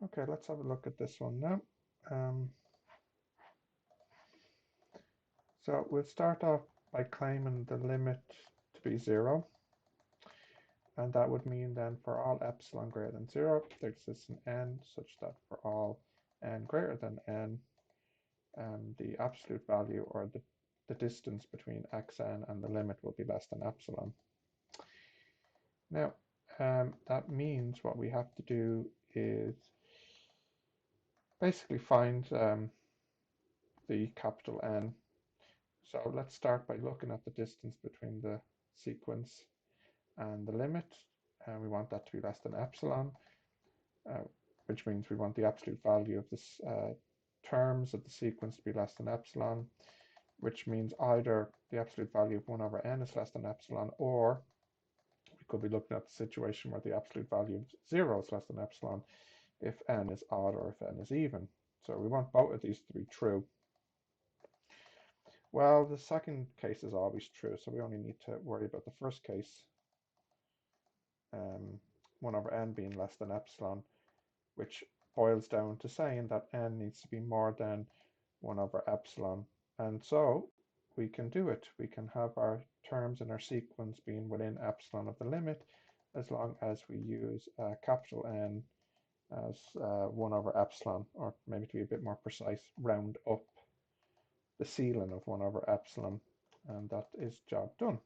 Okay, let's have a look at this one now. So we'll start off by claiming the limit to be 0. And that would mean then for all epsilon greater than 0, there exists an n such that for all n greater than n, the absolute value or the distance between xn and the limit will be less than epsilon. Now, that means what we have to do is basically find the capital N. So let's start by looking at the distance between the sequence and the limit. And we want that to be less than epsilon, which means we want the absolute value of this terms of the sequence to be less than epsilon, which means either the absolute value of 1 over n is less than epsilon, or we could be looking at the situation where the absolute value of 0 is less than epsilon if n is odd or if n is even. So we want both of these to be true. Well, the second case is always true, so we only need to worry about the first case, 1 over n being less than epsilon, which boils down to saying that n needs to be more than 1 over epsilon. And so we can do it. We can have our terms in our sequence being within epsilon of the limit as long as we use capital N as 1 over epsilon, or maybe to be a bit more precise, round up the ceiling of 1 over epsilon, and that is job done.